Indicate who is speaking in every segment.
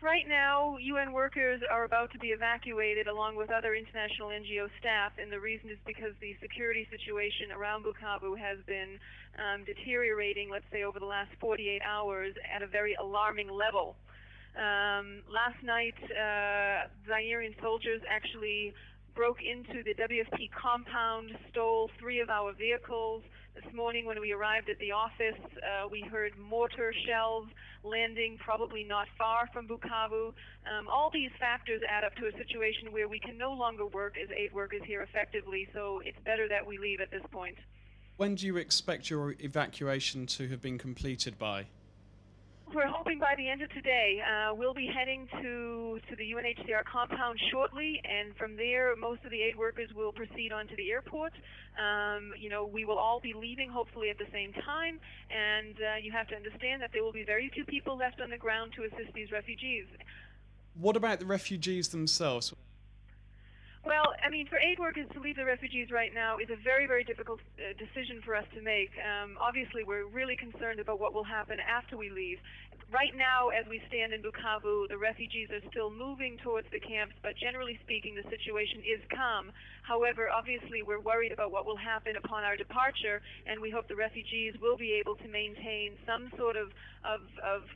Speaker 1: Right now, UN workers are about to be evacuated along with other international NGO staff, and the reason is because the security situation around Bukavu has been deteriorating, let's say, over the last 48 hours at a very alarming level. Last night, Zairean soldiers actually broke into the WFP compound, stole 3 of our vehicles. This morning when we arrived at the office, we heard mortar shells landing probably not far from Bukavu. All these factors add up to a situation where we can no longer work as aid workers here effectively, so it's better that we leave at this point.
Speaker 2: When do you expect your evacuation to have been completed by?
Speaker 1: We're hoping by the end of today. We'll be heading to the UNHCR compound shortly, and from there, most of the aid workers will proceed on to the airport. We will all be leaving hopefully at the same time, and you have to understand that there will be very few people left on the ground to assist these refugees.
Speaker 2: What about the refugees themselves?
Speaker 1: Well, I mean, for aid workers to leave the refugees right now is a very, very difficult decision for us to make. Obviously, we're really concerned about what will happen after we leave. Right now, as we stand in Bukavu, the refugees are still moving towards the camps, but generally speaking, the situation is calm. However, obviously, we're worried about what will happen upon our departure, and we hope the refugees will be able to maintain some sort of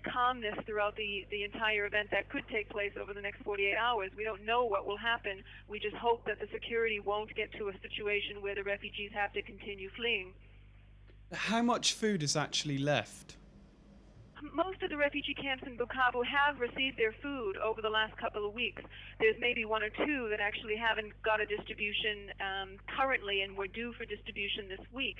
Speaker 1: calmness throughout the entire event that could take place over the next 48 hours. We don't know what will happen. We just hope that the security won't get to a situation where the refugees have to continue fleeing.
Speaker 2: How much food is actually left?
Speaker 1: Most of the refugee camps in Bukavu have received their food over the last couple of weeks. There's maybe 1 or 2 that actually haven't got a distribution currently, and were due for distribution this week.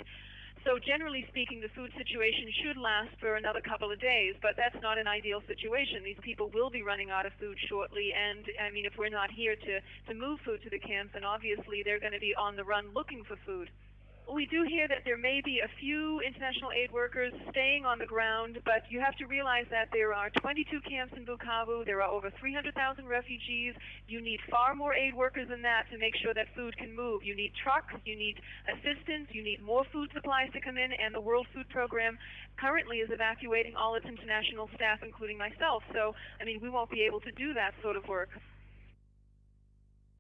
Speaker 1: So generally speaking, the food situation should last for another couple of days, but that's not an ideal situation. These people will be running out of food shortly, and I mean, if we're not here to move food to the camps, then obviously they're going to be on the run looking for food. We do hear that there may be a few international aid workers staying on the ground, but you have to realize that there are 22 camps in Bukavu. There are over 300,000 refugees. You need far more aid workers than that to make sure that food can move. You need trucks, you need assistance, you need more food supplies to come in, and the World Food Program currently is evacuating all its international staff, including myself. So, I mean, we won't be able to do that sort of work.